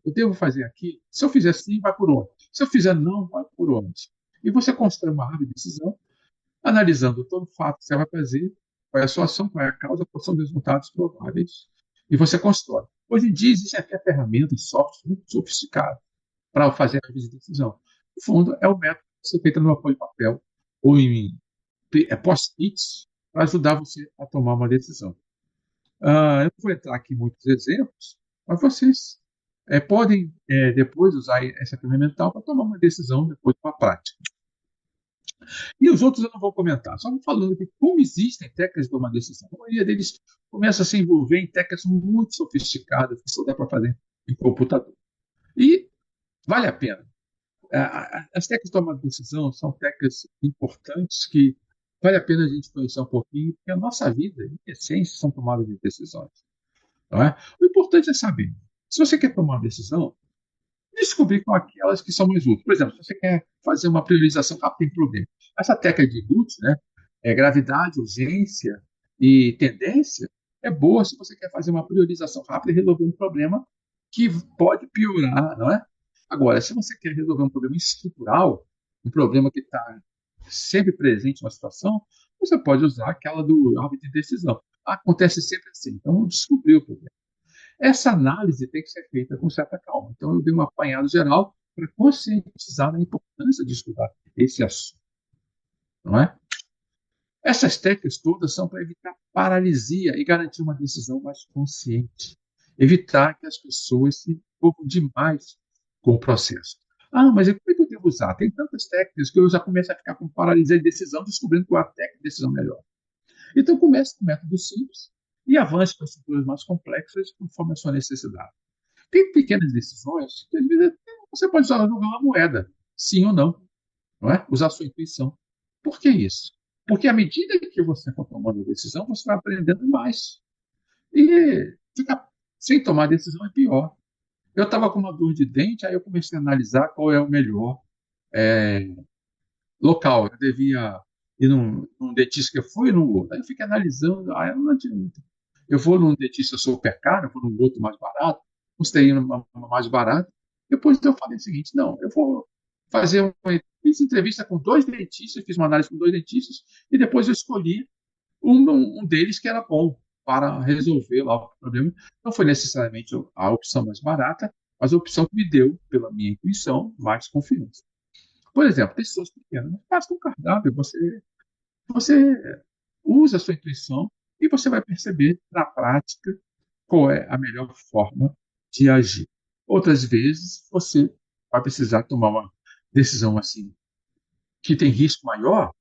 Eu devo fazer aqui. Se eu fizer sim, vai por onde? Se eu fizer não, vai por onde? E você constrói uma árvore de decisão, analisando todo o fato que você vai fazer, qual é a sua ação, qual é a causa, quais são os resultados prováveis, e você constrói. Hoje em dia, existem até ferramentas, softwares muito sofisticados para fazer a árvore de decisão. No fundo, é o método que você feita numa folha de papel ou em post-its para ajudar você a tomar uma decisão. Eu não vou entrar aqui em muitos exemplos, mas vocês podem depois usar essa ferramental para tomar uma decisão depois para a prática. E os outros eu não vou comentar, só vou falando que como existem técnicas de tomar decisão. A maioria deles começa a se envolver em técnicas muito sofisticadas que só dá para fazer em computador. E vale a pena. As técnicas de tomar decisão são técnicas importantes que vale a pena a gente conhecer um pouquinho, porque a nossa vida, em essência, são tomadas de decisões. Não é? O importante é saber, se você quer tomar uma decisão, descobrir quais aquelas que são mais úteis. Por exemplo, se você quer fazer uma priorização rápida em problema, essa técnica de GUT, né, gravidade, urgência e tendência, é boa se você quer fazer uma priorização rápida e resolver um problema que pode piorar, não é? Agora, se você quer resolver um problema estrutural, um problema que está sempre presente na situação, você pode usar aquela do árvore de decisão. Acontece sempre assim. Então, descobrir o problema. Essa análise tem que ser feita com certa calma. Então, eu dei um apanhado geral para conscientizar a importância de estudar esse assunto, não é? Essas técnicas todas são para evitar paralisia e garantir uma decisão mais consciente. Evitar que as pessoas se envolvam demais com o processo. Mas como é que eu devo usar? Tem tantas técnicas que eu já começo a ficar com paralisia de decisão, descobrindo qual é a técnica de decisão melhor. Então, comece com métodos simples e avance para estruturas mais complexas conforme a sua necessidade. Tem pequenas decisões que, às vezes, você pode jogar uma moeda, sim ou não, não é? Usar a sua intuição. Por que isso? Porque à medida que você for tomando a decisão, você vai aprendendo mais. E ficar sem tomar decisão é pior. Eu estava com uma dor de dente, aí eu comecei a analisar qual é o melhor local. Eu devia ir num dentista que eu fui e num outro. Aí eu fiquei analisando, não adianta. Eu vou num dentista super caro, eu vou num outro mais barato, custei uma mais barata. Depois eu falei o seguinte, não, eu vou fazer fiz entrevista com dois dentistas, fiz uma análise com dois dentistas, e depois eu escolhi um deles que era bom para resolver lá o problema. Não foi necessariamente a opção mais barata, mas a opção que me deu, pela minha intuição, mais confiança. Por exemplo, pessoas pequenas, basta um cardápio, você usa a sua intuição e você vai perceber na prática qual é a melhor forma de agir. Outras vezes, você vai precisar tomar uma decisão assim que tem risco maior,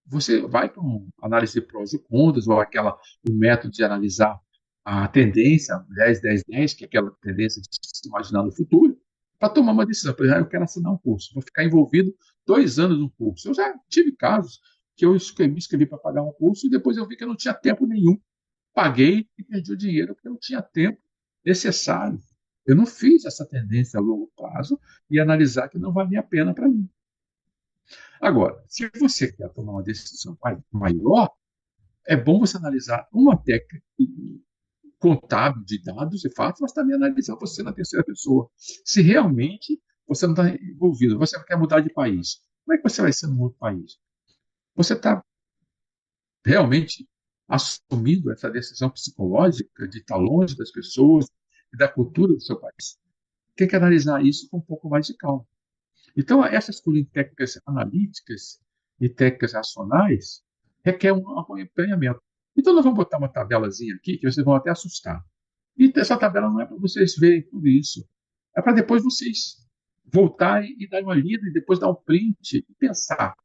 você vai para uma análise de prós e contras, ou o método de analisar a tendência, 10-10-10, que é aquela tendência de se imaginar no futuro, para tomar uma decisão. Por exemplo, eu quero assinar um curso, vou ficar envolvido 2 anos no curso. Eu já tive casos que eu me inscrevi para pagar um curso e depois eu vi que eu não tinha tempo nenhum. Paguei e perdi o dinheiro porque eu não tinha tempo necessário. Eu não fiz essa tendência a longo prazo e analisar que não valia a pena para mim. Agora, se você quer tomar uma decisão maior, é bom você analisar uma técnica contábil de dados e fatos, mas também analisar você na terceira pessoa. Se realmente você não está envolvido, você quer mudar de país, como é que você vai ser num outro país? Você está realmente assumindo essa decisão psicológica de estar longe das pessoas e da cultura do seu país? Tem que analisar isso com um pouco mais de calma. Então, essa escolha de técnicas analíticas e técnicas racionais requer um acompanhamento. Então, nós vamos botar uma tabelazinha aqui que vocês vão até assustar. E essa tabela não é para vocês verem tudo isso. É para depois vocês voltarem e dar uma lida e depois dar um print e pensar.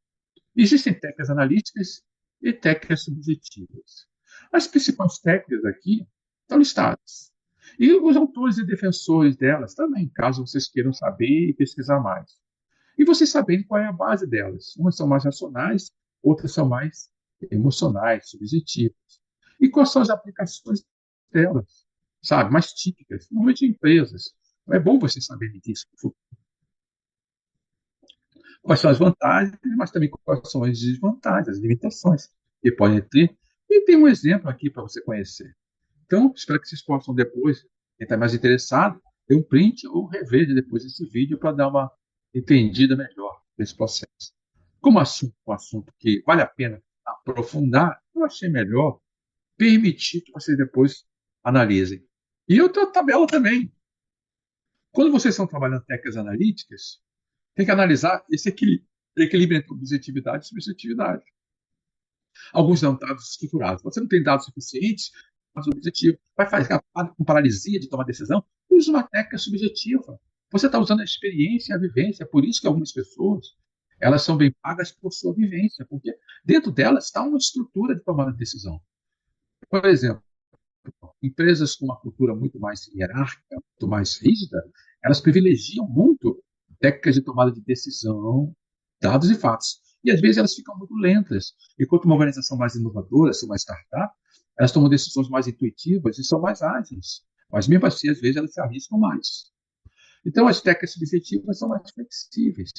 Existem técnicas analíticas e técnicas subjetivas. As principais técnicas aqui estão listadas. E os autores e defensores delas também, caso vocês queiram saber e pesquisar mais. E vocês saberem qual é a base delas. Umas são mais racionais, outras são mais emocionais, subjetivas. E quais são as aplicações delas, sabe? Mais típicas, normalmente em empresas. É bom vocês saberem disso. Quais são as vantagens, mas também quais são as desvantagens, as limitações que podem ter. E tem um exemplo aqui para você conhecer. Então, espero que vocês possam depois, quem está mais interessado, ter um print ou rever depois esse vídeo para dar uma entendida melhor desse processo. Como assunto, um assunto que vale a pena aprofundar, eu achei melhor permitir que vocês depois analisem. E outra tabela também. Quando vocês estão trabalhando técnicas analíticas, tem que analisar esse equilíbrio entre objetividade e subjetividade. Alguns dão dados estruturados. Você não tem dados suficientes, dados objetivos. Vai fazer com paralisia de tomar decisão. Use uma técnica subjetiva. Você está usando a experiência e a vivência. Por isso que algumas pessoas elas são bem pagas por sua vivência, porque dentro delas está uma estrutura de tomada de decisão. Por exemplo, empresas com uma cultura muito mais hierárquica, muito mais rígida, elas privilegiam muito técnicas de tomada de decisão, dados e fatos. E às vezes elas ficam muito lentas. Enquanto uma organização mais inovadora, assim, uma startup, elas tomam decisões mais intuitivas e são mais ágeis. Mas mesmo assim, às vezes elas se arriscam mais. Então as técnicas subjetivas são mais flexíveis.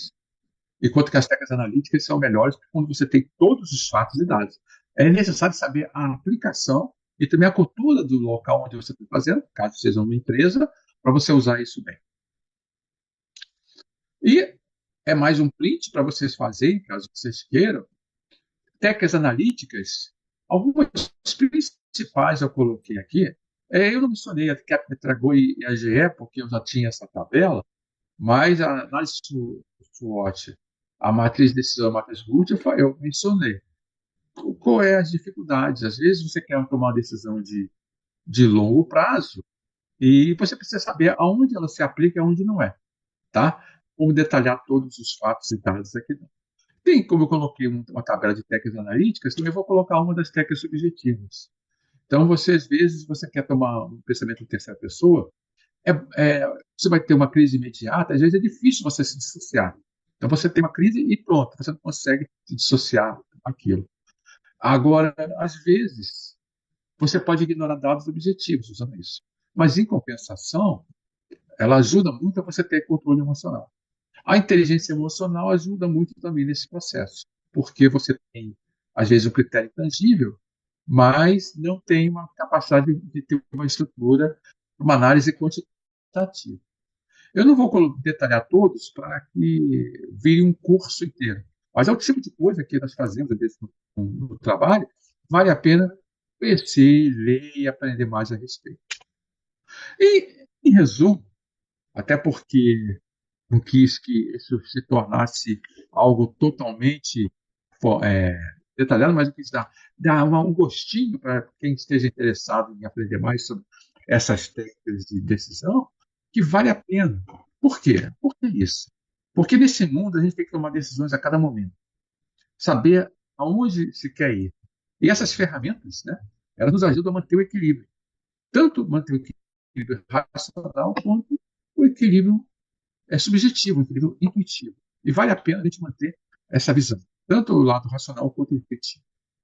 Enquanto que as técnicas analíticas são melhores quando você tem todos os fatos e dados. É necessário saber a aplicação e também a cultura do local onde você está fazendo, caso seja uma empresa, para você usar isso bem. E é mais um print para vocês fazerem, caso vocês queiram. Técnicas analíticas, algumas principais eu coloquei aqui. Eu não mencionei a Capmetragou e a GE, porque eu já tinha essa tabela, mas a análise SWOT, a matriz de decisão, a matriz RUT, eu mencionei. Qual é as dificuldades? Às vezes você quer tomar uma decisão de longo prazo e você precisa saber aonde ela se aplica e aonde não é, tá? Como detalhar todos os fatos e dados aqui. Tem, como eu coloquei uma tabela de técnicas analíticas, também vou colocar uma das técnicas subjetivas. Então, você, às vezes, você quer tomar um pensamento em terceira pessoa, é, você vai ter uma crise imediata, às vezes é difícil você se dissociar. Então, você tem uma crise e pronto, você não consegue se dissociar daquilo. Agora, às vezes, você pode ignorar dados objetivos usando isso. Mas, em compensação, ela ajuda muito a você ter controle emocional. A inteligência emocional ajuda muito também nesse processo, porque você tem, às vezes, um critério intangível, mas não tem uma capacidade de ter uma estrutura, uma análise quantitativa. Eu não vou detalhar todos para que vire um curso inteiro, mas é o tipo de coisa que nós fazemos, às vezes, no trabalho, vale a pena conhecer, ler e aprender mais a respeito. E, em resumo, até porque não quis que isso se tornasse algo totalmente é, detalhado, mas eu quis dar um gostinho para quem esteja interessado em aprender mais sobre essas técnicas de decisão, que vale a pena. Por quê? Por que isso? Porque nesse mundo a gente tem que tomar decisões a cada momento, saber aonde se quer ir. E essas ferramentas, né, elas nos ajudam a manter o equilíbrio, tanto manter o equilíbrio racional quanto o equilíbrio subjetivo, um equilíbrio intuitivo. E vale a pena a gente manter essa visão, tanto o lado racional quanto o intuitivo.